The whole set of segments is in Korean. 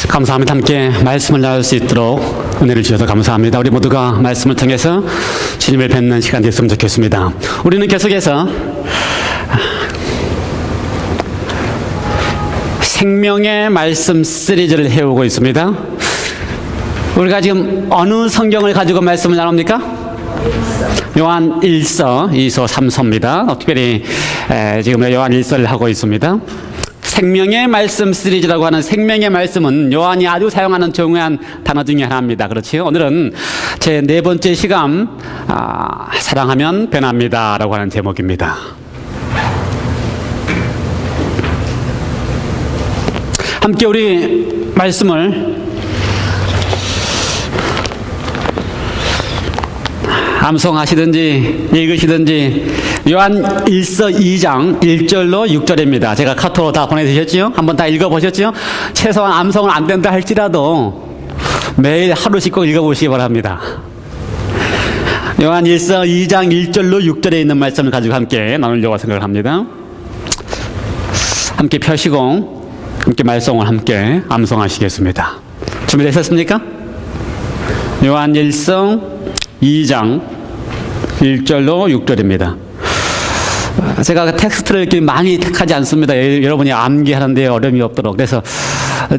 감사합니다. 함께 말씀을 나눌 수 있도록 은혜를 주셔서 감사합니다. 우리 모두가 말씀을 통해서 주님을 뵙는 시간 됐으면 좋겠습니다. 우리는 계속해서 생명의 말씀 시리즈를 해오고 있습니다. 우리가 지금 어느 성경을 가지고 말씀을 나눕니까? 요한 1서, 2서, 3서입니다. 특별히 지금 요한 1서를 하고 있습니다. 생명의 말씀 시리즈라고 하는 생명의 말씀은 요한이 아주 사용하는 중요한 단어 중에 하나입니다. 그렇지요? 오늘은 제 네 번째 시간, 사랑하면 변합니다 라고 하는 제목입니다. 함께 우리 말씀을 암송하시든지 읽으시든지 요한 1서 2장 1절로 6절입니다. 제가 카톡으로 다 보내주셨죠? 한번 다 읽어보셨죠? 최소한 암송은 안 된다 할지라도 매일 하루씩 꼭 읽어보시기 바랍니다. 요한 1서 2장 1절로 6절에 있는 말씀을 가지고 함께 나누려고 생각을 합니다. 함께 펴시고 함께 말씀을 함께 암송하시겠습니다. 준비되셨습니까? 요한 1서 2장 1절로 6절입니다. 제가 텍스트를 이렇게 많이 택하지 않습니다. 여러분이 암기하는 데 어려움이 없도록. 그래서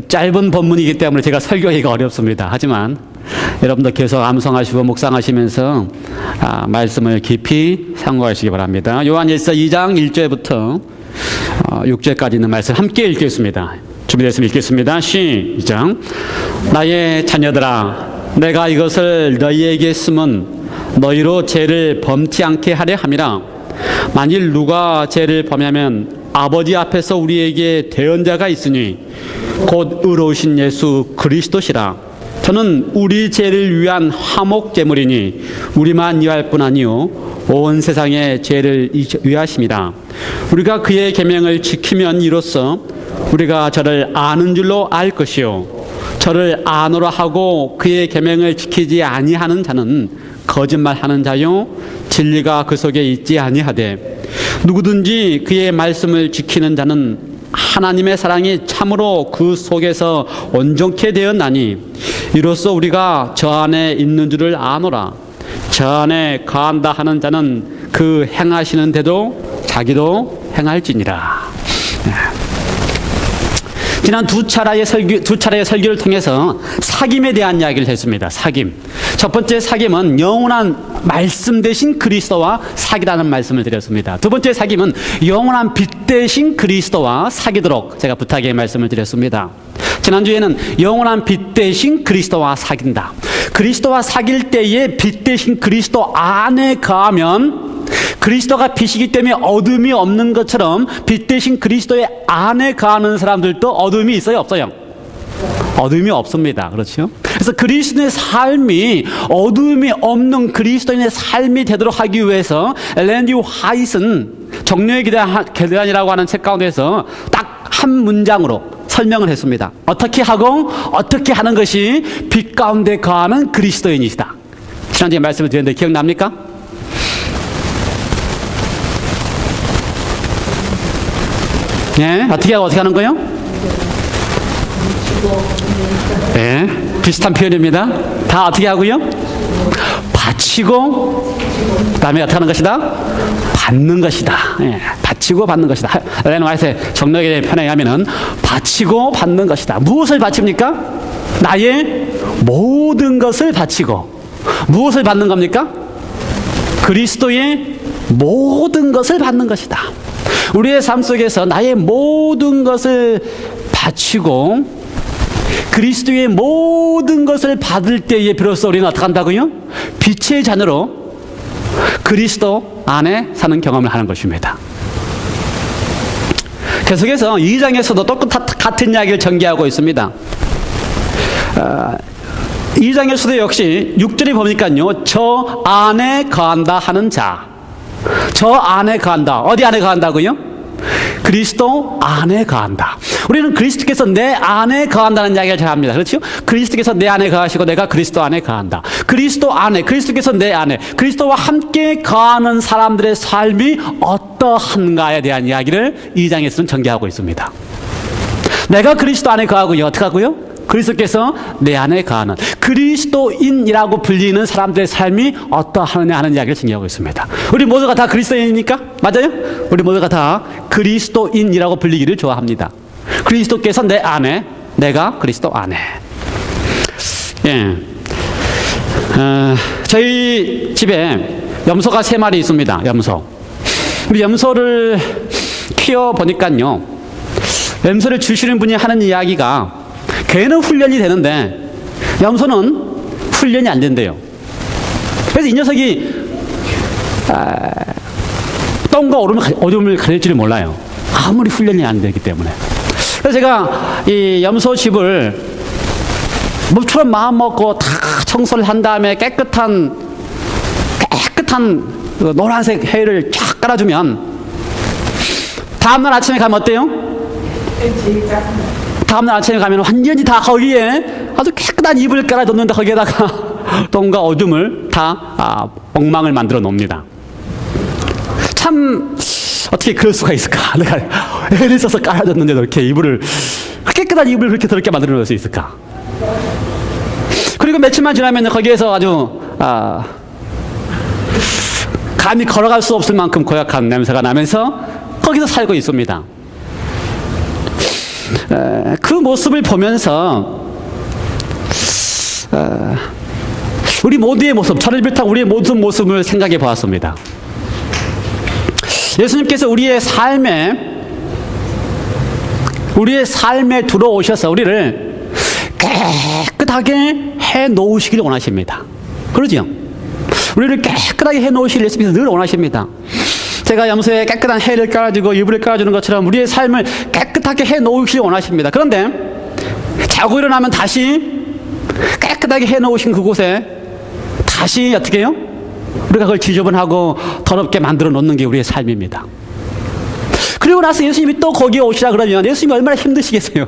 짧은 본문이기 때문에 제가 설교하기가 어렵습니다. 하지만 여러분도 계속 암송하시고 묵상하시면서 말씀을 깊이 상고하시기 바랍니다. 요한 1서 2장 1절부터 6절까지 있는 말씀 함께 읽겠습니다. 준비됐으면 읽겠습니다. 시작. 나의 자녀들아, 내가 이것을 너희에게 쓰면 너희로 죄를 범치 않게 하려 함이라. 만일 누가 죄를 범하면 아버지 앞에서 우리에게 대언자가 있으니 곧 의로우신 예수 그리스도시라. 저는 우리 죄를 위한 화목 제물이니 우리만 위할 뿐 아니요 온 세상의 죄를 위하심이라. 우리가 그의 계명을 지키면 이로써 우리가 저를 아는 줄로 알 것이요 저를 아노라 하고 그의 계명을 지키지 아니하는 자는 거짓말하는 자요 진리가 그 속에 있지 아니하되 누구든지 그의 말씀을 지키는 자는 하나님의 사랑이 참으로 그 속에서 온전케 되었나니 이로써 우리가 저 안에 있는 줄을 아노라. 저 안에 거한다 하는 자는 그 행하시는 대로 자기도 행할지니라. 지난 두 차례의 설교를 통해서 사귐에 대한 이야기를 했습니다. 사귐. 첫 번째 사귐은 영원한 말씀 대신 그리스도와 사귀라는 말씀을 드렸습니다. 두 번째 사귐은 영원한 빛 대신 그리스도와 사귀도록 제가 부탁의 말씀을 드렸습니다. 지난주에는 영원한 빛 대신 그리스도와 사귄다. 그리스도와 사귈 때에 빛 대신 그리스도 안에 거하면 그리스도가 빛이기 때문에 어둠이 없는 것처럼 빛 대신 그리스도의 안에 거하는 사람들도 어둠이 있어요, 없어요? 어둠이 없습니다. 그렇죠? 그래서 그리스도의 삶이 어둠이 없는 그리스도인의 삶이 되도록 하기 위해서 엘렌 G. 화이트는 정료의 계단이라고 하는 책 가운데서 딱 한 문장으로 설명을 했습니다. 어떻게 하고 어떻게 하는 것이 빛 가운데 거하는 그리스도인이시다. 지난주에 말씀을 드렸는데 기억납니까? 네, 어떻게 하는 거예요? 네, 비슷한 표현입니다. 다 어떻게 하고요? 바치고, 그 다음에 어떻게 하는 것이다? 받는 것이다. 네, 바치고 받는 것이다. 엘렌 화이트의 정력에 편에 하면은 바치고 받는 것이다. 무엇을 바칩니까? 나의 모든 것을 바치고. 무엇을 받는 겁니까? 그리스도의 모든 것을 받는 것이다. 우리의 삶 속에서 나의 모든 것을 바치고 그리스도의 모든 것을 받을 때에 비로소 우리는 어떻게 한다고요? 빛의 자녀로 그리스도 안에 사는 경험을 하는 것입니다. 계속해서 2장에서도 똑같은 이야기를 전개하고 있습니다. 2장에서도 역시 6절에 보니까요, 저 안에 거한다 하는 자. 저 안에 거한다. 어디 안에 거한다고요? 그리스도 안에 거한다. 우리는 그리스도께서 내 안에 거한다는 이야기를 잘 합니다. 그렇죠? 그리스도께서 내 안에 거하시고 내가 그리스도 안에 거한다. 그리스도 안에, 그리스도께서 내 안에, 그리스도와 함께 거하는 사람들의 삶이 어떠한가에 대한 이야기를 2장에서는 전개하고 있습니다. 내가 그리스도 안에 거하고요. 어떻게 하고요? 그리스도께서 내 안에 거하는 그리스도인이라고 불리는 사람들의 삶이 어떠하느냐 하는 이야기를 증거하고 있습니다. 우리 모두가 다 그리스도인입니까? 맞아요? 우리 모두가 다 그리스도인이라고 불리기를 좋아합니다. 그리스도께서 내 안에, 내가 그리스도 안에. 예. 저희 집에 염소가 3마리 있습니다. 염소. 우리 염소를 키워보니까요, 염소를 주시는 분이 하는 이야기가 개는 훈련이 되는데 염소는 훈련이 안 된대요. 그래서 이 녀석이 똥과 오줌을 가릴 줄을 몰라요. 아무리 훈련이 안 되기 때문에. 그래서 제가 이 염소 집을 모처럼 마음 먹고 다 청소를 한 다음에 깨끗한 노란색 해를 쫙 깔아주면 다음날 아침에 가면 어때요? 다음날 아침에 가면 완전히 다 거기에 아주 깨끗한 이불을 깔아줬는데 거기에다가 똥과 오줌을 다 엉망을 만들어 놓습니다. 참 어떻게 그럴 수가 있을까? 내가 애를 써서 깔아줬는데 이렇게 깨끗한 이불을 그렇게 더럽게 만들어 놓을 수 있을까? 그리고 며칠만 지나면 거기에서 아주 감히 걸어갈 수 없을 만큼 고약한 냄새가 나면서 거기서 살고 있습니다. 그 모습을 보면서 우리 모두의 모습, 저를 비롯한 우리의 모든 모습을 생각해 보았습니다. 예수님께서 우리의 삶에 들어오셔서 우리를 깨끗하게 해 놓으시길 원하십니다. 그러죠? 우리를 깨끗하게 해 놓으시길 예수님께서 늘 원하십니다. 제가 염소에 깨끗한 해를 깔아주고 이불을 깔아주는 것처럼 우리의 삶을 깨끗하게 해 놓으시길 원하십니다. 그런데 자고 일어나면 다시 깨끗하게 해 놓으신 그곳에 다시 어떻게 해요? 우리가 그걸 지저분하고 더럽게 만들어 놓는 게 우리의 삶입니다. 그리고 나서 예수님이 또 거기에 오시라 그러면 예수님이 얼마나 힘드시겠어요?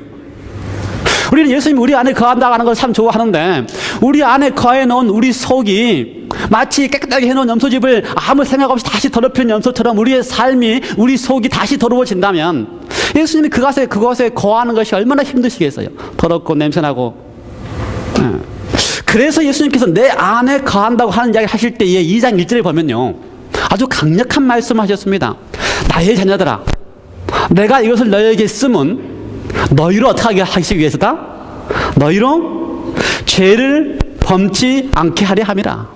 우리는 예수님이 우리 안에 거한다고 하는 걸 참 좋아하는데 우리 안에 거해 놓은 우리 속이 마치 깨끗하게 해놓은 염소집을 아무 생각 없이 다시 더럽힌 염소처럼 우리의 삶이, 우리 속이 다시 더러워진다면 예수님이 그것에 거하는 것이 얼마나 힘드시겠어요? 더럽고 냄새나고. 그래서 예수님께서 내 안에 거한다고 하는 이야기 하실 때에 2장 1절에 보면요, 아주 강력한 말씀을 하셨습니다. 나의 자녀들아, 내가 이것을 너희에게 쓰면 너희로 어떻게 하시기 위해서다? 너희로 죄를 범치 않게 하려 함이라.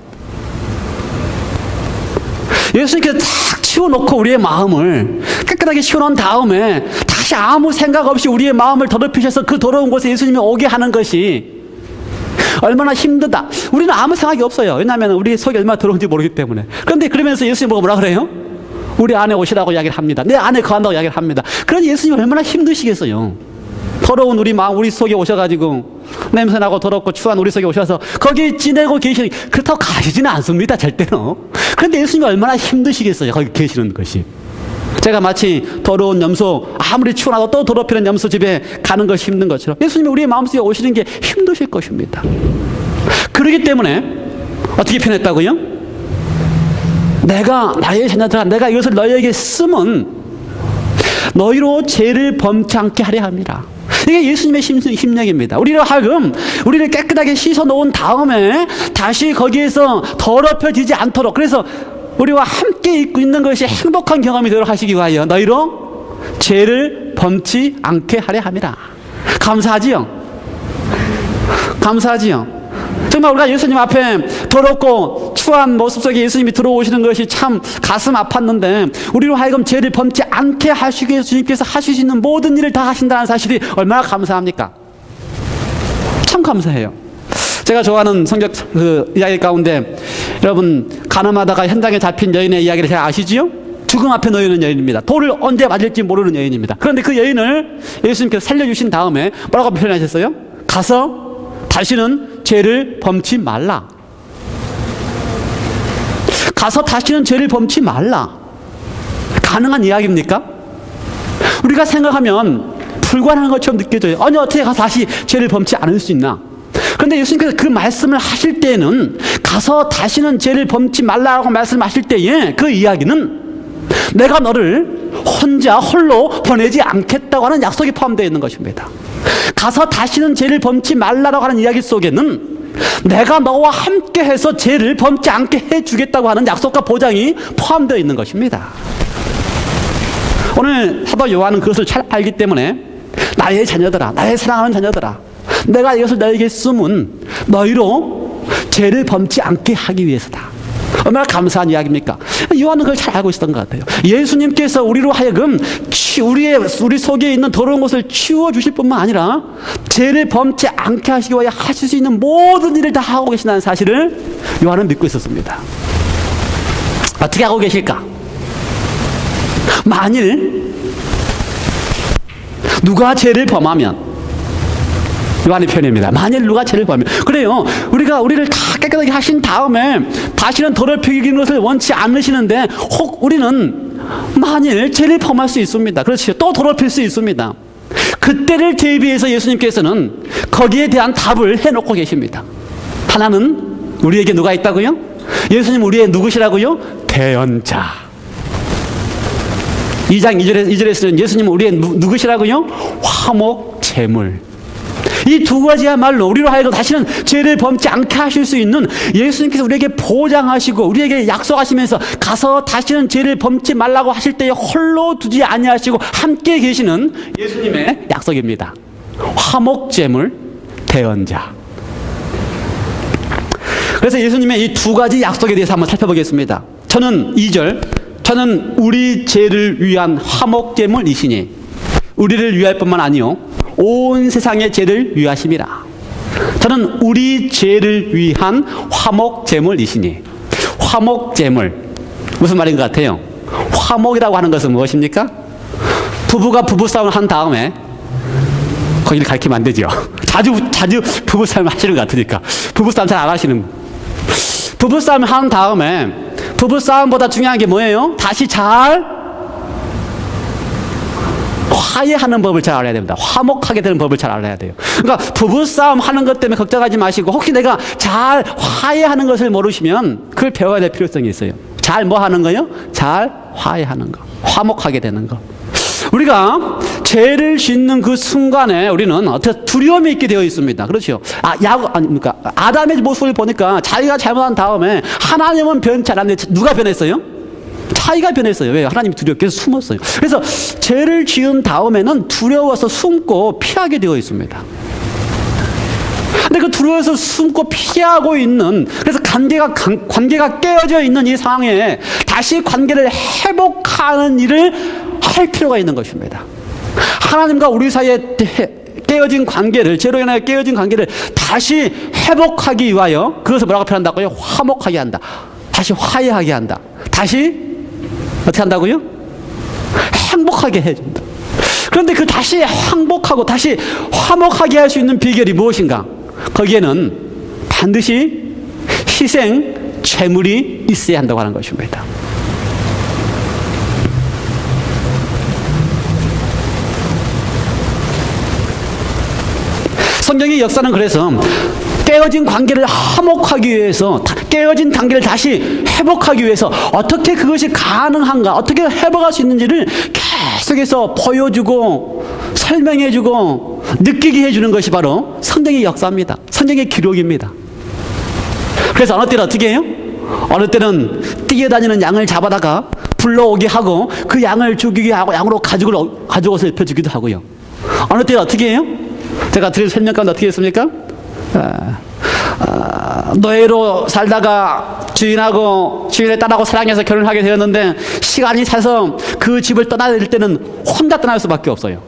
예수님께서 탁 치워놓고 우리의 마음을 깨끗하게 치워놓은 다음에 다시 아무 생각 없이 우리의 마음을 더럽히셔서 그 더러운 곳에 예수님이 오게 하는 것이 얼마나 힘들다. 우리는 아무 생각이 없어요. 왜냐하면 우리 속이 얼마나 더러운지 모르기 때문에. 그런데 그러면서 예수님이 뭐라 그래요? 우리 안에 오시라고 이야기를 합니다. 내 안에 거한다고 이야기를 합니다. 그러니 예수님이 얼마나 힘드시겠어요. 더러운 우리 마음, 우리 속에 오셔가지고 냄새나고 더럽고 추한 우리 속에 오셔서 거기 지내고 계시는, 그렇다고 가시지는 않습니다. 절대로. 그런데 예수님이 얼마나 힘드시겠어요. 거기 계시는 것이. 제가 마치 더러운 염소, 아무리 추워나도 또 더럽히는 염소 집에 가는 것이 힘든 것처럼 예수님이 우리의 마음속에 오시는 게 힘드실 것입니다. 그렇기 때문에 어떻게 표현했다고요? 나의 자녀들아, 내가 이것을 너희에게 쓰면 너희로 죄를 범치 않게 하려 함이라. 이게 예수님의 심령입니다. 우리를 하여금 우리를 깨끗하게 씻어 놓은 다음에 다시 거기에서 더럽혀지지 않도록, 그래서 우리와 함께 있는 것이 행복한 경험이 되도록 하시기 위하여 너희로 죄를 범치 않게 하려 함이라. 감사하지요? 감사하지요? 정말 우리가 예수님 앞에 더럽고 추한 모습 속에 예수님이 들어오시는 것이 참 가슴 아팠는데 우리로 하여금 죄를 범치 않게 하시기 위해서 주님께서 하실 수 있는 모든 일을 다 하신다는 사실이 얼마나 감사합니까? 참 감사해요. 제가 좋아하는 성경 이야기 가운데 여러분, 가늠하다가 현장에 잡힌 여인의 이야기를 잘 아시지요? 죽음 앞에 놓이는 여인입니다. 돌을 언제 맞을지 모르는 여인입니다. 그런데 그 여인을 예수님께서 살려주신 다음에 뭐라고 표현하셨어요? 가서 다시는 죄를 범치 말라. 가서 다시는 죄를 범치 말라. 가능한 이야기입니까? 우리가 생각하면 불가능한 것처럼 느껴져요. 아니, 어떻게 가서 다시 죄를 범치 않을 수 있나? 그런데 예수님께서 그 말씀을 하실 때에는 가서 다시는 죄를 범치 말라라고 말씀하실 때에 그 이야기는 내가 너를 혼자 홀로 보내지 않겠다고 하는 약속이 포함되어 있는 것입니다. 가서 다시는 죄를 범치 말라라고 하는 이야기 속에는 내가 너와 함께해서 죄를 범치 않게 해주겠다고 하는 약속과 보장이 포함되어 있는 것입니다. 오늘 사도 요한은 그것을 잘 알기 때문에 나의 자녀들아, 나의 사랑하는 자녀들아, 내가 이것을 너에게 쓰면 너희로 죄를 범치 않게 하기 위해서다. 얼마나 감사한 이야기입니까? 요한은 그걸 잘 알고 있었던 것 같아요. 예수님께서 우리로 하여금 우리 속에 있는 더러운 것을 치워주실 뿐만 아니라 죄를 범치 않게 하시기 위해 하실 수 있는 모든 일을 다 하고 계신다는 사실을 요한은 믿고 있었습니다. 어떻게 하고 계실까? 만일 누가 죄를 범하면, 요한의 표현입니다. 만일 누가 죄를 범하면, 그래요, 우리를 다 깨끗하게 하신 다음에 다시는 더럽히는 것을 원치 않으시는데 혹 우리는 만일 죄를 범할 수 있습니다. 그렇죠. 또 더럽힐 수 있습니다. 그때를 대비해서 예수님께서는 거기에 대한 답을 해놓고 계십니다. 하나는 우리에게 누가 있다고요? 예수님 우리의 누구시라고요? 대언자. 2장 2절에 쓰는 예수님은 우리의 누구시라고요? 화목 제물. 이 두 가지야말로 우리로 하여금 다시는 죄를 범치 않게 하실 수 있는 예수님께서 우리에게 보장하시고 우리에게 약속하시면서 가서 다시는 죄를 범치 말라고 하실 때에 홀로 두지 아니하시고 함께 계시는 예수님의 약속입니다. 화목 제물, 대언자. 그래서 예수님의 이 두 가지 약속에 대해서 한번 살펴보겠습니다. 저는 2절, 저는 우리 죄를 위한 화목제물이시니 우리를 위할 뿐만 아니요 온 세상의 죄를 위하심이라. 저는 우리 죄를 위한 화목제물이시니. 화목제물 무슨 말인 것 같아요? 화목이라고 하는 것은 무엇입니까? 부부가 부부싸움을 한 다음에 거기를 가리키면 안 되죠. 자주 부부싸움을 하시는 것 같으니까. 부부싸움 잘 안 하시는. 부부싸움을 한 다음에 부부싸움보다 중요한 게 뭐예요? 다시 잘 화해하는 법을 잘 알아야 됩니다. 화목하게 되는 법을 잘 알아야 돼요. 그러니까 부부싸움 하는 것 때문에 걱정하지 마시고 혹시 내가 잘 화해하는 것을 모르시면 그걸 배워야 될 필요성이 있어요. 잘 뭐 하는 거요? 잘 화해하는 거. 화목하게 되는 거. 우리가 죄를 짓는 그 순간에 우리는 어떻게 두려움이 있게 되어 있습니다. 그렇죠? 아닙니까? 아담의 모습을 보니까 자기가 잘못한 다음에 하나님은 변치 않았는데 누가 변했어요? 자기가 변했어요. 왜요? 하나님이 두렵게 숨었어요. 그래서 죄를 지은 다음에는 두려워서 숨고 피하게 되어 있습니다. 근데 그 두려워서 숨고 피하고 있는, 그래서 관계가 깨어져 있는 이 상황에 다시 관계를 회복하는 일을 할 필요가 있는 것입니다. 하나님과 우리 사이에 깨어진 관계를, 죄로 인하여 깨어진 관계를 다시 회복하기 위하여 그것을 뭐라고 표현한다고요? 화목하게 한다. 다시 화해하게 한다. 다시 어떻게 한다고요? 행복하게 해준다. 그런데 그 다시 행복하고 다시 화목하게 할 수 있는 비결이 무엇인가? 거기에는 반드시 희생 제물이 있어야 한다고 하는 것입니다. 성경의 역사는 그래서 깨어진 관계를 화목하기 위해서, 깨어진 관계를 다시 회복하기 위해서 어떻게 그것이 가능한가, 어떻게 회복할 수 있는지를 계속해서 보여주고 설명해주고 느끼게 해주는 것이 바로 성경의 역사입니다. 성경의 기록입니다. 그래서 어느 때는 어떻게 해요? 어느 때는 뛰어다니는 양을 잡아다가 불러오게 하고 그 양을 죽이게 하고 양으로 가죽을 입혀주기도 하고요. 어느 때는 어떻게 해요? 제가 드릴 설명 가운데 어떻게 했습니까? 노예로 살다가 주인의 딸하고 사랑해서 결혼을 하게 되었는데 시간이 차서 그 집을 떠나야 될 때는 혼자 떠날 수밖에 없어요.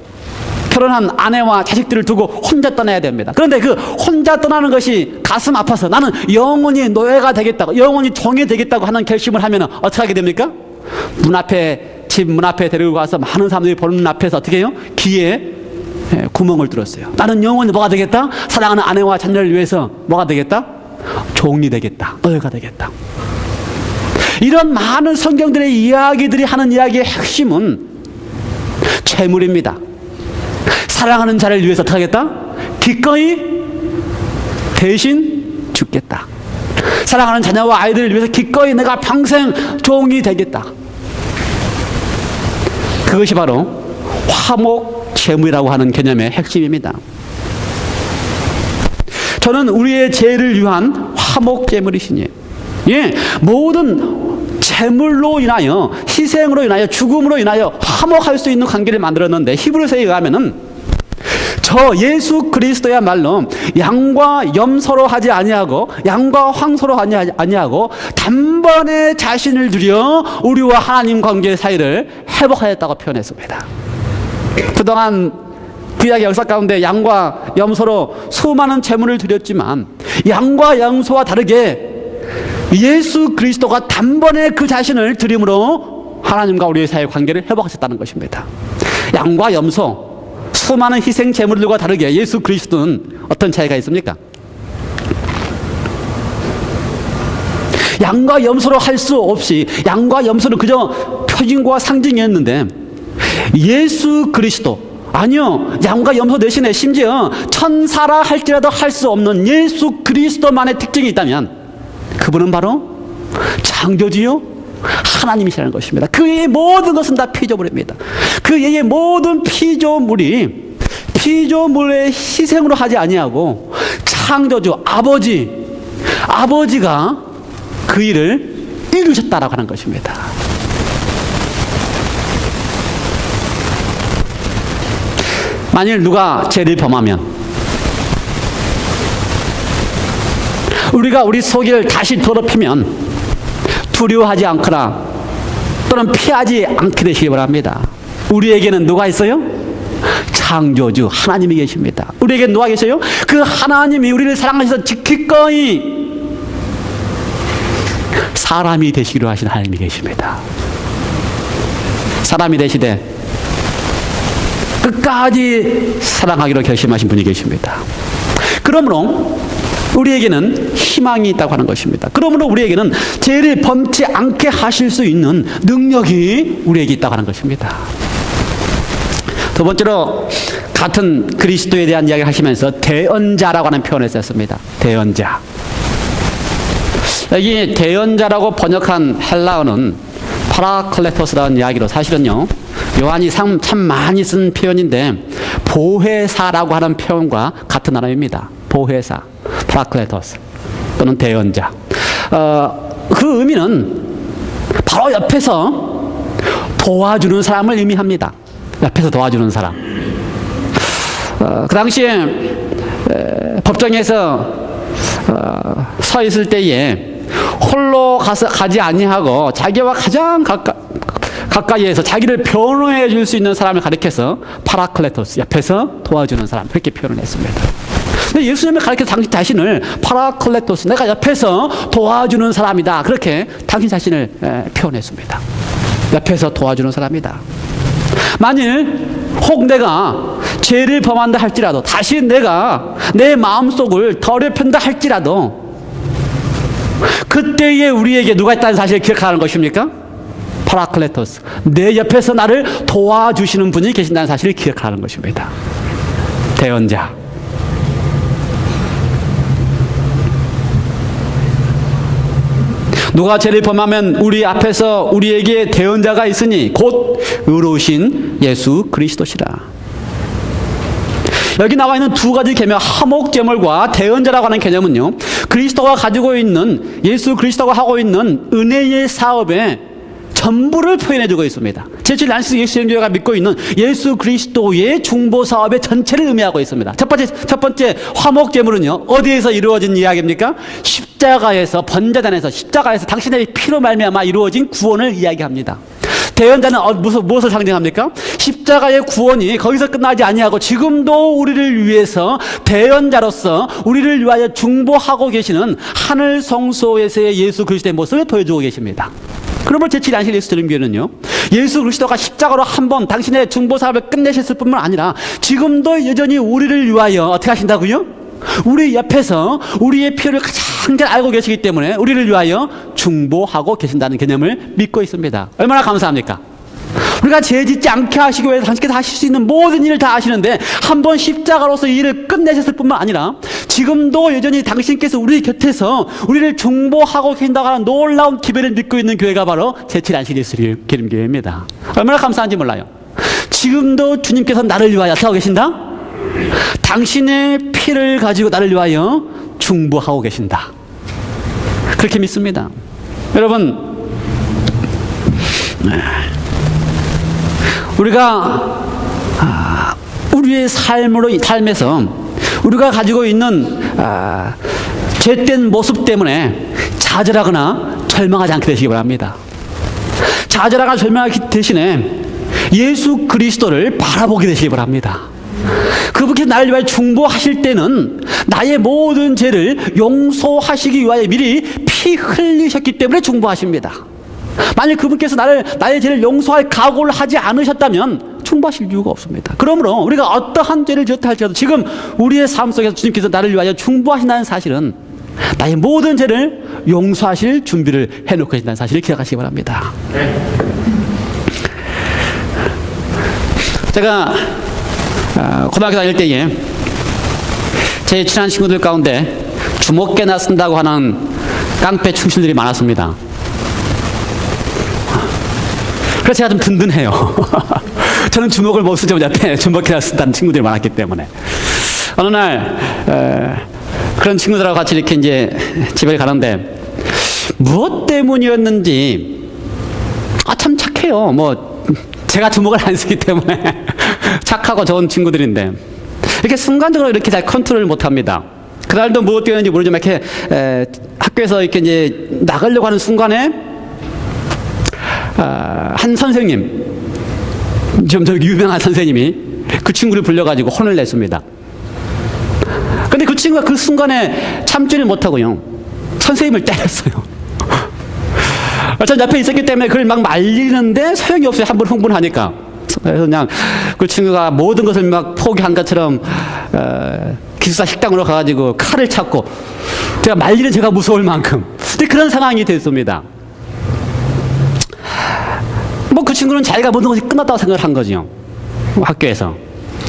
결혼한 아내와 자식들을 두고 혼자 떠나야 됩니다. 그런데 그 혼자 떠나는 것이 가슴 아파서 나는 영원히 노예가 되겠다고, 영원히 종이 되겠다고 하는 결심을 하면 어떻게 하게 됩니까? 집 문 앞에 데리고 가서 많은 사람들이 보는 문 앞에서 어떻게 해요? 귀에 구멍을 뚫었어요. 나는 영원히 뭐가 되겠다? 사랑하는 아내와 자녀를 위해서 뭐가 되겠다? 종이 되겠다. 노예가 되겠다. 이런 많은 성경들의 이야기들이 하는 이야기의 핵심은 죄물입니다. 사랑하는 자를 위해서 어떻게 하겠다? 기꺼이 대신 죽겠다. 사랑하는 자녀와 아이들을 위해서 기꺼이 내가 평생 종이 되겠다. 그것이 바로 화목 제물이라고 하는 개념의 핵심입니다. 저는 우리의 죄를 위한 화목 제물이시니, 예, 모든 제물로 인하여, 희생으로 인하여, 죽음으로 인하여 화목할 수 있는 관계를 만들었는데, 히브리서에 의하면은 저 예수 그리스도야말로 양과 염소로 하지 아니하고 양과 황소로 하지 아니하고 단번에 자신을 들여 우리와 하나님 관계 사이를 회복하였다고 표현했습니다. 그동안 구약의 역사 가운데 양과 염소로 수많은 제물을 드렸지만 양과 염소와 다르게 예수 그리스도가 단번에 그 자신을 드림으로 하나님과 우리의 사이의 관계를 회복하셨다는 것입니다. 양과 염소, 수많은 희생 제물들과 다르게 예수 그리스도는 어떤 차이가 있습니까? 양과 염소로 할 수 없이, 양과 염소는 그저 표징과 상징이었는데 예수 그리스도, 아니요, 양과 염소 대신에 심지어 천사라 할지라도 할 수 없는 예수 그리스도만의 특징이 있다면 그분은 바로 창조주요 하나님이시라는 것입니다. 그의 모든 것은 다 피조물입니다. 그의 모든 피조물이 피조물의 희생으로 하지 아니하고 창조주 아버지가 그 일을 이루셨다라고 하는 것입니다. 만일 누가 죄를 범하면 우리가 우리 속을 다시 더럽히면 두려워하지 않거나 또는 피하지 않게 되시기 바랍니다. 우리에게는 누가 있어요? 창조주 하나님이 계십니다. 우리에게는 누가 계세요? 그 하나님이 우리를 사랑하셔서 기꺼이 사람이 되시기로 하신 하나님이 계십니다. 사람이 되시되 끝까지 사랑하기로 결심하신 분이 계십니다. 그러므로 우리에게는 희망이 있다고 하는 것입니다. 그러므로 우리에게는 죄를 범치 않게 하실 수 있는 능력이 우리에게 있다고 하는 것입니다. 두 번째로 같은 그리스도에 대한 이야기를 하시면서 대언자라고 하는 표현을 썼습니다. 대언자. 여기 대언자라고 번역한 헬라어는 파라클레토스라는 이야기로, 사실은요 요한이 참 많이 쓴 표현인데 보혜사라고 하는 표현과 같은 단어입니다. 보혜사, 파라클레토스 또는 대언자. 그 의미는 바로 옆에서 도와주는 사람을 의미합니다. 옆에서 도와주는 사람. 그 당시에 법정에서 서 있을 때에 홀로 가지 아니하고 자기와 가장 가까이에서 자기를 변호해 줄 수 있는 사람을 가리켜서 파라클레토스, 옆에서 도와주는 사람, 그렇게 표현을 했습니다. 근데 예수님이 가르쳐 당신 자신을 파라클레토스, 내가 옆에서 도와주는 사람이다, 그렇게 당신 자신을 표현했습니다. 옆에서 도와주는 사람이다. 만일 혹 내가 죄를 범한다 할지라도, 다시 내가 내 마음속을 더럽힌다 할지라도 그때에 우리에게 누가 있다는 사실을 기억하는 것입니까? 파라클레토스, 내 옆에서 나를 도와주시는 분이 계신다는 사실을 기억하는 것입니다. 대언자. 누가 죄를 범하면 우리 앞에서 우리에게 대언자가 있으니 곧 의로우신 예수 그리스도시라. 여기 나와 있는 두 가지 개념, 화목제물과 대언자라고 하는 개념은요, 그리스도가 가지고 있는, 예수 그리스도가 하고 있는 은혜의 사업의 전부를 표현해주고 있습니다. 제7안식 예수님교회가 믿고 있는 예수 그리스도의 중보 사업의 전체를 의미하고 있습니다. 첫 번째 화목제물은요, 어디에서 이루어진 이야기입니까? 십자가에서, 번제단에서, 십자가에서 당신의 피로 말미암아 이루어진 구원을 이야기합니다. 대언자는 무엇을 상징합니까? 십자가의 구원이 거기서 끝나지 아니하고 지금도 우리를 위해서 대언자로서 우리를 위하여 중보하고 계시는 하늘 성소에서의 예수 그리스도의 모습을 보여주고 계십니다. 그러므로 제7안식 예수님교회는요, 예수 그리스도가 십자가로 한번 당신의 중보 사업을 끝내셨을 뿐만 아니라 지금도 여전히 우리를 위하여 어떻게 하신다고요? 우리 옆에서 우리의 필요를 가장 잘 알고 계시기 때문에 우리를 위하여 중보하고 계신다는 개념을 믿고 있습니다. 얼마나 감사합니까? 우리가 죄 짓지 않게 하시기 위해서 당신께서 하실 수 있는 모든 일을 다 하시는데 한 번 십자가로서 이 일을 끝내셨을 뿐만 아니라 지금도 여전히 당신께서 우리 곁에서 우리를 중보하고 계신다고 하는 놀라운 기별을 믿고 있는 교회가 바로 제7안식 예수님 기름교회입니다. 얼마나 감사한지 몰라요. 지금도 주님께서 나를 위하여 어떻게 하고 계신다? 당신의 피를 가지고 나를 위하여 중보하고 계신다. 그렇게 믿습니다. 여러분, 우리가 우리의 삶에서 우리가 가지고 있는 죄된 모습 때문에 좌절하거나 절망하지 않게 되시기 바랍니다. 좌절하거나 절망하기 대신에 예수 그리스도를 바라보게 되시기 바랍니다. 그분께서 나를 위하여 중보하실 때는 나의 모든 죄를 용서하시기 위하여 미리 피 흘리셨기 때문에 중보하십니다. 만약 그분께서 나의 죄를 용서할 각오를 하지 않으셨다면 중보하실 이유가 없습니다. 그러므로 우리가 어떠한 죄를 지었다 할지라도 지금 우리의 삶 속에서 주님께서 나를 위하여 중보하신다는 사실은 나의 모든 죄를 용서하실 준비를 해놓고 계신다는 사실을 기억하시기 바랍니다. 제가 고등학교 다닐 때에 제 친한 친구들 가운데 주먹개나 쓴다고 하는 깡패 충실들이 많았습니다. 그래서 제가 좀 든든해요. 저는 주먹을 못 쓰지 못해 주먹개나 쓴다는 친구들이 많았기 때문에 어느 날 그런 친구들하고 같이 이렇게 이제 집에 가는데 무엇 때문이었는지 참 착해요. 뭐 제가 주먹을 안 쓰기 때문에 착하고 좋은 친구들인데 이렇게 순간적으로 이렇게 잘 컨트롤을 못합니다. 그날도 무엇 때문인지 모르지만 이렇게 학교에서 이렇게 이제 나가려고 하는 순간에 한 선생님, 좀 유명한 선생님이 그 친구를 불러가지고 혼을 냈습니다. 근데 그 친구가 그 순간에 참지를 못하고요, 선생님을 때렸어요. 전 옆에 있었기 때문에 그걸 막 말리는데 소용이 없어요. 한 번 흥분하니까. 그래서 그냥 그 친구가 모든 것을 막 포기한 것처럼 기숙사 식당으로 가가지고 칼을 찾고, 제가 말리는 제가 무서울 만큼. 근데 그런 상황이 됐습니다. 뭐 그 친구는 자기가 모든 것이 끝났다고 생각을 한 거죠, 학교에서.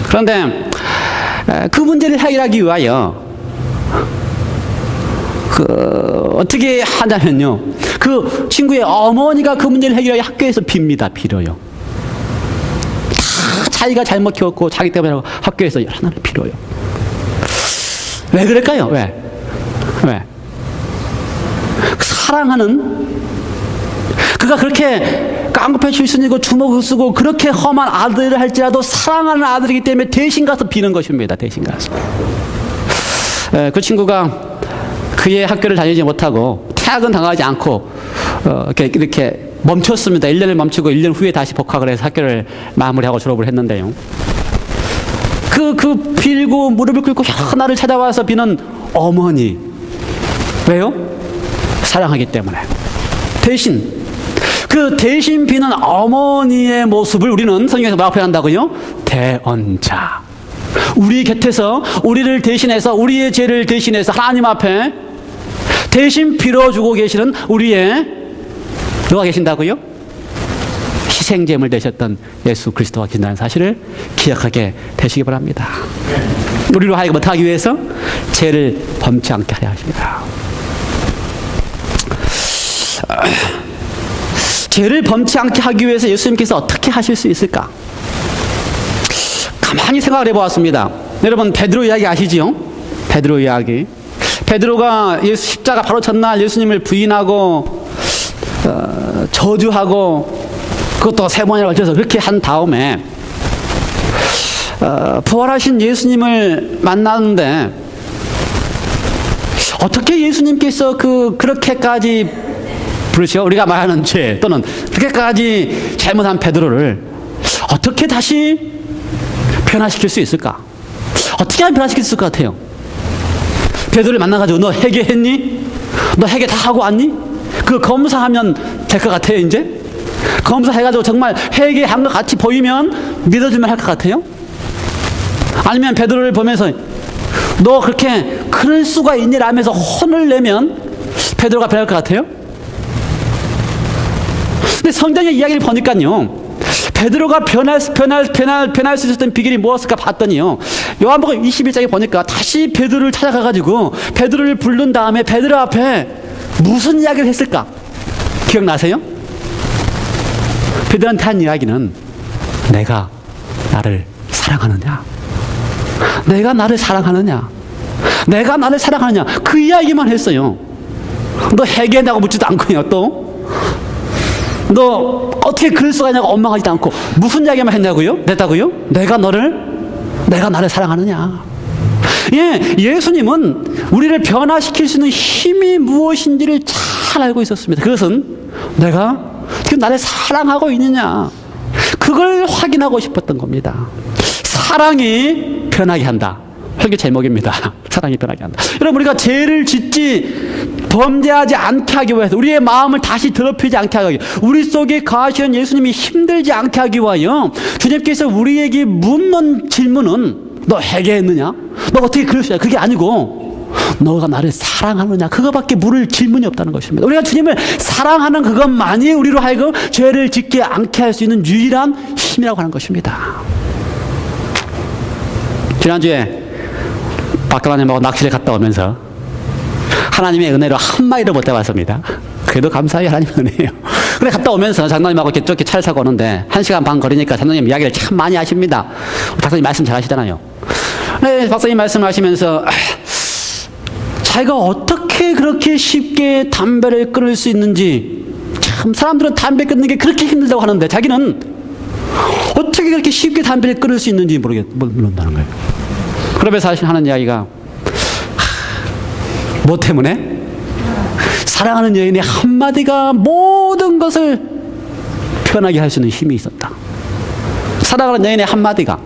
그런데 그 문제를 해결하기 위하여 어떻게 하냐면요, 그 친구의 어머니가 그 문제를 해결하기 학교에서 빕니다. 빌어요. 다 자기가 잘못 키웠고 자기 때문에 학교에서 하나를 빌어요. 왜 그럴까요? 왜? 사랑하는, 그가 그렇게 깡패 출신이고 주먹을 쓰고 그렇게 험한 아들을 할지라도 사랑하는 아들이기 때문에 대신 가서 비는 것입니다. 대신 가서. 그 친구가 그의 학교를 다니지 못하고 퇴학은 당하지 않고 이렇게 멈췄습니다. 1년을 멈추고 1년 후에 다시 복학을 해서 학교를 마무리하고 졸업을 했는데요, 그 빌고 무릎을 꿇고 하나를 찾아와서 비는 어머니, 왜요? 사랑하기 때문에. 대신 비는 어머니의 모습을 우리는 성경에서 뭐라고 표현한다고요? 대언자. 우리 곁에서 우리를 대신해서, 우리의 죄를 대신해서 하나님 앞에 대신 빌어주고 계시는 우리의 누가 계신다고요? 희생제물 되셨던 예수 그리스도가 계신다는 사실을 기억하게 되시기 바랍니다. 우리로 하여금 어떻게 하기 위해서? 죄를 범치 않게 하려 하십니다. 죄를 범치 않게 하기 위해서 예수님께서 어떻게 하실 수 있을까? 가만히 생각을 해보았습니다. 여러분, 베드로 이야기 아시지요? 베드로 이야기. 베드로가 십자가 바로 전날 예수님을 부인하고 저주하고 그것도 3번이나 걸쳐서 그렇게 한 다음에 부활하신 예수님을 만나는데 어떻게 예수님께서 그렇게까지 그렇죠, 우리가 말하는 죄 또는 그렇게까지 잘못한 베드로를 어떻게 다시 변화시킬 수 있을까? 어떻게 하면 변화시킬 수 있을 것 같아요? 베드로를 만나가지고 너 회개했니? 너 회개 다 하고 왔니? 그거 검사하면 될 것 같아요. 이제 검사해가지고 정말 회개한 것 같이 보이면 믿어줄만 할 것 같아요? 아니면 베드로를 보면서 너 그렇게 그럴 수가 있니? 라면서 혼을 내면 베드로가 변할 것 같아요? 근데 성경의 이야기를 보니까요, 베드로가 변할 수 있었던 비결이 무엇일까 봤더니요, 요한복음 21장에 보니까 다시 베드로를 찾아가가지고 베드로를 부른 다음에 베드로 앞에 무슨 이야기를 했을까? 기억나세요? 베드로한테 한 이야기는 내가 나를 사랑하느냐? 내가 나를 사랑하느냐? 내가 나를 사랑하느냐? 그 이야기만 했어요. 너 회개한다고 묻지도 않고요. 또 너 어떻게 그럴 수가 있냐고 원망하지도 않고 무슨 이야기만 했냐고요? 냈다고요? 내가 나를 사랑하느냐? 예, 예수님은 우리를 변화시킬 수 있는 힘이 무엇인지를 잘 알고 있었습니다. 그것은 내가 지금 나를 사랑하고 있느냐, 그걸 확인하고 싶었던 겁니다. 사랑이 변하게 한다. 설교 제목입니다. 사랑이 변하게 한다. 여러분, 우리가 죄를 짓지 범죄하지 않게 하기 위해서, 우리의 마음을 다시 더럽히지 않게 하기 위해, 우리 속에 거하시는 예수님이 힘들지 않게 하기 위하여 주님께서 우리에게 묻는 질문은 너 회개했느냐? 너 어떻게 그럴 수 있냐? 그게 아니고 너가 나를 사랑하느냐? 그거밖에 물을 질문이 없다는 것입니다. 우리가 주님을 사랑하는 그것만이 우리로 하여금 죄를 짓지 않게 할 수 있는 유일한 힘이라고 하는 것입니다. 지난주에 박사님하고 낚시를 갔다 오면서 하나님의 은혜로 한 마리를 못 잡았습니다. 그래도 감사히 하나님의 은혜예요. 그래 갔다 오면서 장로님하고 이렇게 차를 타고 오는데 1시간 반 거리니까 장로님 이야기를 참 많이 하십니다. 박사님 말씀 잘 하시잖아요. 네, 박사님 말씀하시면서 자기가 어떻게 그렇게 쉽게 담배를 끊을 수 있는지, 참 사람들은 담배 끊는 게 그렇게 힘들다고 하는데 자기는 어떻게 그렇게 쉽게 담배를 끊을 수 있는지 모른다는 거예요. 그러면서 하는 이야기가 뭐 때문에? 사랑하는 여인의 한마디가 모든 것을 편하게 할 수 있는 힘이 있었다. 사랑하는 여인의 한마디가,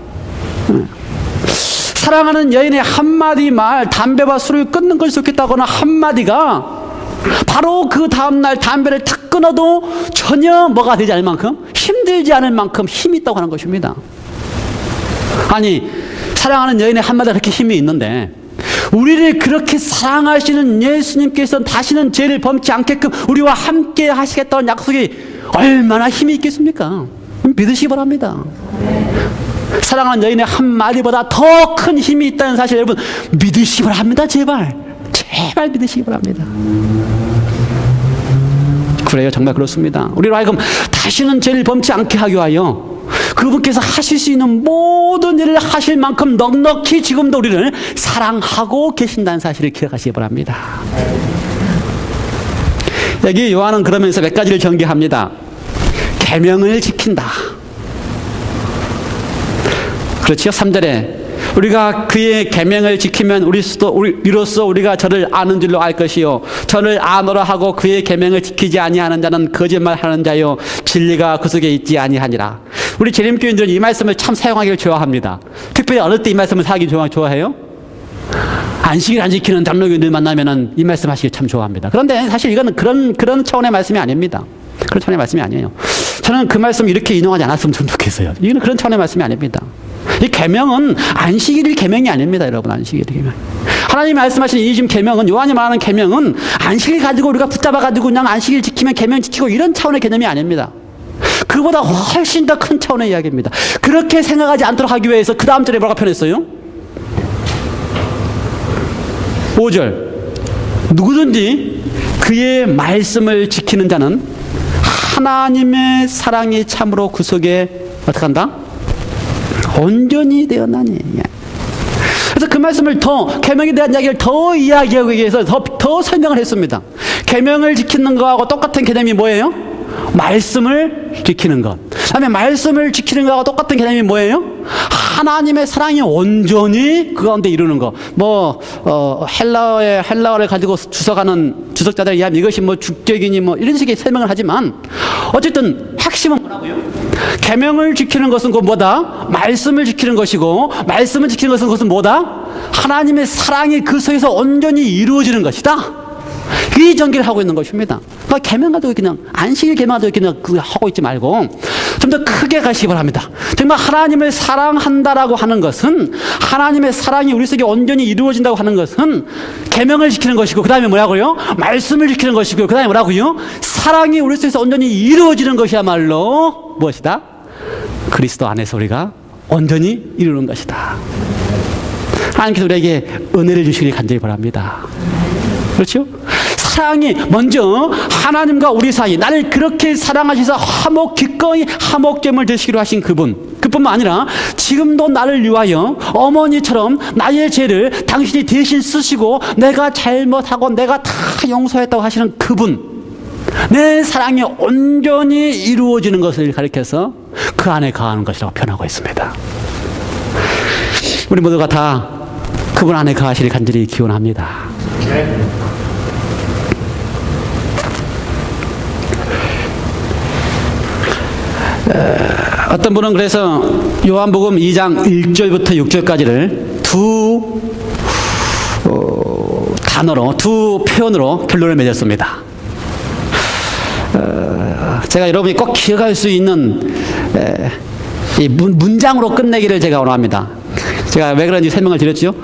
사랑하는 여인의 한마디 말, 담배와 술을 끊는 걸 좋겠다거나 한마디가 바로 그 다음날 담배를 탁 끊어도 전혀 뭐가 되지 않을 만큼, 힘들지 않을 만큼 힘이 있다고 하는 것입니다. 아니, 사랑하는 여인의 한마디가 그렇게 힘이 있는데 우리를 그렇게 사랑하시는 예수님께서 다시는 죄를 범치 않게끔 우리와 함께 하시겠다는 약속이 얼마나 힘이 있겠습니까? 믿으시기 바랍니다. 사랑하는 여인의 한마디보다 더 큰 힘이 있다는 사실 여러분 믿으시기 바랍니다. 제발 믿으시기 바랍니다. 그래요, 정말 그렇습니다. 우리로 하여금 다시는 죄를 범치 않게 하기 위하여 그분께서 하실 수 있는 모든 일을 하실 만큼 넉넉히 지금도 우리를 사랑하고 계신다는 사실을 기억하시기 바랍니다. 여기 요한은 그러면서 몇 가지를 전개합니다. 계명을 지킨다. 그렇죠? 3절에 우리가 그의 계명을 지키면 우리로서 우리가 저를 아는 줄로 알 것이요 저를 아노라 하고 그의 계명을 지키지 아니하는 자는 거짓말하는 자요 진리가 그 속에 있지 아니하니라. 우리 재림교인들은 이 말씀을 참 사용하기를 좋아합니다. 특별히 어느 때 이 말씀을 사기 좋아해요? 안식일 안 지키는 장로교인들 만나면은 이 말씀 하시기 참 좋아합니다. 그런데 사실 이거는 그런 차원의 말씀이 아닙니다. 그런 차원의 말씀이 아니에요. 저는 그 말씀 이렇게 인용하지 않았으면 좀 좋겠어요. 이거는 그런 차원의 말씀이 아닙니다. 이 계명은 안식일이 계명이 아닙니다, 여러분. 안식일이 계명. 하나님이 말씀하신 이 지금 계명은, 요한이 말하는 계명은 안식일 가지고 우리가 붙잡아 가지고 그냥 안식일 지키면 계명 지키고 이런 차원의 개념이 아닙니다. 그보다 훨씬 더 큰 차원의 이야기입니다. 그렇게 생각하지 않도록 하기 위해서 그 다음 절에 뭐라고 표현했어요? 5절. 누구든지 그의 말씀을 지키는 자는 하나님의 사랑이 참으로 그 속에 어떻게 한다? 온전히 되었나니. 그래서 그 말씀을 더, 계명에 대한 이야기를 더 이야기하기 위해서 더 설명을 했습니다. 계명을 지키는 거하고 똑같은 개념이 뭐예요? 말씀을 지키는 것. 그다음에 말씀을 지키는 거하고 똑같은 개념이 뭐예요? 하나님의 사랑이 온전히 그 가운데 이루는 거. 헬라어를 가지고 주석하는 주석자들에 의하면 이것이 주격이니 이런 식의 설명을 하지만 어쨌든 핵심은 뭐라고요? 계명을 지키는 것은 그 뭐다? 말씀을 지키는 것이고, 말씀을 지키는 것은 그것은 뭐다? 하나님의 사랑이 그 속에서 온전히 이루어지는 것이다. 이 전개를 하고 있는 것입니다. 그러니까 계명 가지고 그냥 안식일 계명 가지고 그냥 그거 하고 있지 말고 좀 더 크게 가시기 바랍니다. 정말 하나님을 사랑한다라고 하는 것은, 하나님의 사랑이 우리 속에 온전히 이루어진다고 하는 것은 계명을 지키는 것이고, 그 다음에 뭐라고요? 말씀을 지키는 것이고, 그 다음에 뭐라고요? 사랑이 우리 속에서 온전히 이루어지는 것이야말로 무엇이다? 그리스도 안에서 우리가 온전히 이루는 것이다. 하나님께서 우리에게 은혜를 주시길 간절히 바랍니다. 그렇죠? 사랑이 먼저 하나님과 우리 사이, 나를 그렇게 사랑하셔서 기꺼이 화목제물 되시기로 하신 그뿐만 아니라 지금도 나를 위하여 어머니처럼 나의 죄를 당신이 대신 쓰시고 내가 잘못하고 내가 다 용서했다고 하시는 그분, 내 사랑이 온전히 이루어지는 것을 가리켜서 그 안에 거하는 것이라고 표현하고 있습니다. 우리 모두가 다 그분 안에 거하시길 간절히 기원합니다. 어떤 분은 그래서 요한복음 2장 1절부터 6절까지를 두 단어로, 두 표현으로 결론을 맺었습니다. 제가 여러분이 꼭 기억할 수 있는 이 문장으로 끝내기를 제가 원합니다. 제가 왜 그런지 설명을 드렸죠.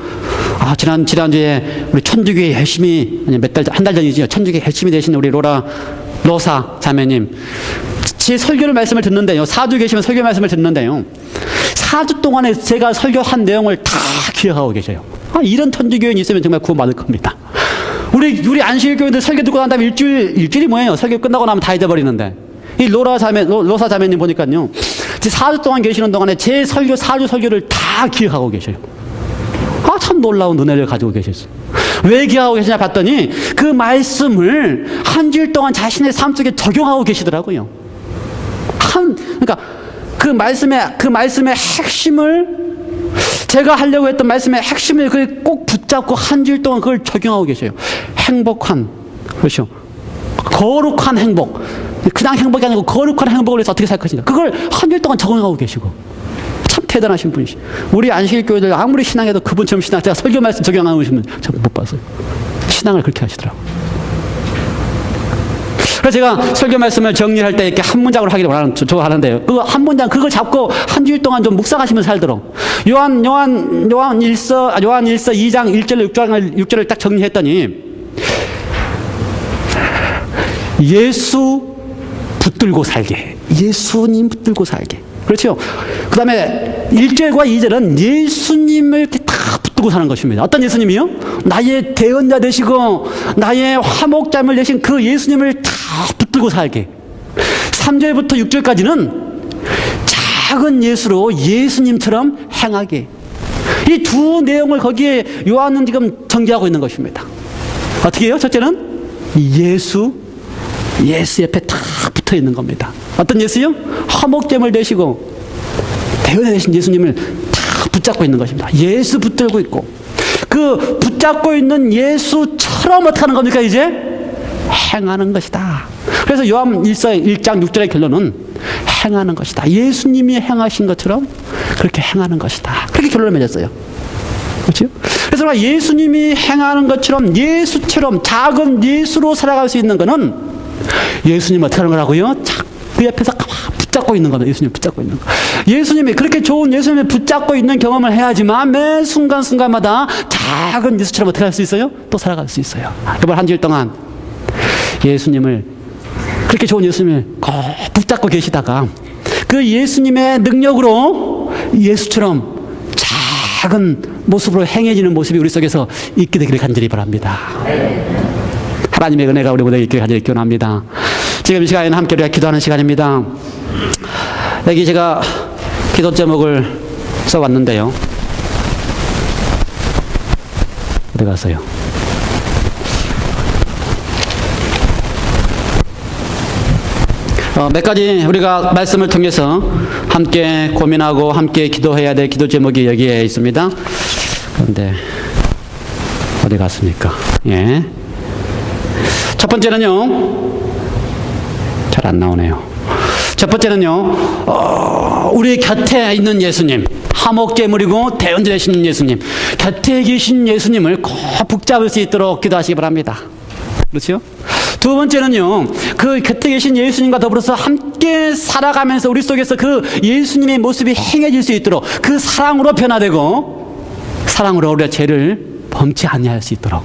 지난주에 우리 천주교에 열심히, 한 달 전이죠. 천주교에 열심히 되신 우리 로사 자매님, 제 설교를 말씀을 듣는데요. 4주 계시면 설교 말씀을 듣는데요. 4주 동안에 제가 설교한 내용을 다 기억하고 계셔요. 이런 천주교인이 있으면 정말 구원받을 겁니다. 우리 안식일교인들 설교 듣고 난 다음에 일주일이 뭐예요? 설교 끝나고 나면 다 잊어버리는데. 이 로사 자매님 보니까요. 제 4주 동안 계시는 동안에 제 설교, 4주 설교를 다 기억하고 계셔요. 참 놀라운 은혜를 가지고 계셨어요. 왜 기억하고 계시냐 봤더니 그 말씀을 한 주일 동안 자신의 삶 속에 적용하고 계시더라고요. 그러니까 그 말씀의 핵심을, 제가 하려고 했던 말씀의 핵심을 꼭 붙잡고 한 주일 동안 그걸 적용하고 계셔요. 행복한, 그렇죠. 거룩한 행복. 그냥 행복이 아니고 거룩한 행복을 위해서 어떻게 살 것인가. 그걸 한 주일 동안 적용하고 계시고. 참 대단하신 분이시. 우리 안식일 교회들 아무리 신앙해도 그분처럼 신앙, 제가 설교 말씀 적용하는 분 전 못 봤어요. 신앙을 그렇게 하시더라고요. 그래서 제가 설교 말씀을 정리할 때 이렇게 한 문장으로 하기를 좋아하는데요. 그 한 문장, 그걸 잡고 한 주일 동안 좀 묵상하시면서 살도록. 요한일서 2장 1절로 6절을 딱 정리했더니, 예수 붙들고 살게. 예수님 붙들고 살게. 그렇죠? 그 다음에 1절과 2절은 예수님을 이렇게 다 붙들고 사는 것입니다. 어떤 예수님이요? 나의 대언자 되시고 나의 화목자물 되신 그 예수님을 다 붙들고 살게. 3절부터 6절까지는 작은 예수로 예수님처럼 행하게. 이 두 내용을 거기에 요한은 지금 전개하고 있는 것입니다. 어떻게 해요? 첫째는 예수 옆에 다 붙어 있는 겁니다. 어떤 예수요? 화목제물 되시고 대언자 되신 예수님을 다 붙잡고 있는 것입니다. 예수 붙들고 있고, 그 붙잡고 있는 예수처럼 어떻게 하는 겁니까? 이제 행하는 것이다. 그래서 요한일서 1장 6절의 결론은 행하는 것이다. 예수님이 행하신 것처럼 그렇게 행하는 것이다. 그렇게 결론을 맺었어요. 그렇죠? 그래서 예수님이 행하는 것처럼, 예수처럼 작은 예수로 살아갈 수 있는 것은 예수님 어떻게 하는 거라고요? 그 옆에서 붙잡고 있는 거다. 예수님 붙잡고 있는 거. 예수님이 그렇게 좋은 예수님을 붙잡고 있는 경험을 해야지만 매 순간순간마다 작은 예수처럼 어떻게 할 수 있어요? 또 살아갈 수 있어요. 이번 한 주일 동안 예수님을, 그렇게 좋은 예수님을 꼭 붙잡고 계시다가 그 예수님의 능력으로 예수처럼 작은 모습으로 행해지는 모습이 우리 속에서 있게 되기를 간절히 바랍니다. 하나님의 은혜가 우리 모두에게 있기를 간절히 기원합니다. 지금 이 시간에는 함께 우리가 기도하는 시간입니다. 여기 제가 기도 제목을 써왔는데요. 어디 갔어요? 몇 가지 우리가 말씀을 통해서 함께 고민하고 함께 기도해야 될 기도 제목이 여기에 있습니다. 그런데 어디 갔습니까? 예. 첫 번째는요, 잘 안 나오네요. 첫 번째는요, 우리 곁에 있는 예수님, 화목제물이고 대언자 되신 예수님, 곁에 계신 예수님을 꼭 붙잡을 수 있도록 기도하시기 바랍니다. 그렇죠? 두 번째는요, 그 곁에 계신 예수님과 더불어서 함께 살아가면서 우리 속에서 그 예수님의 모습이 행해질 수 있도록, 그 사랑으로 변화되고 사랑으로 우리의 죄를 범치 아니할 수 있도록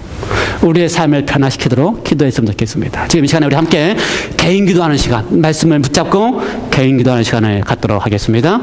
우리의 삶을 변화시키도록 기도했으면 좋겠습니다. 지금 이 시간에 우리 함께 개인 기도하는 시간, 말씀을 붙잡고 개인 기도하는 시간을 갖도록 하겠습니다.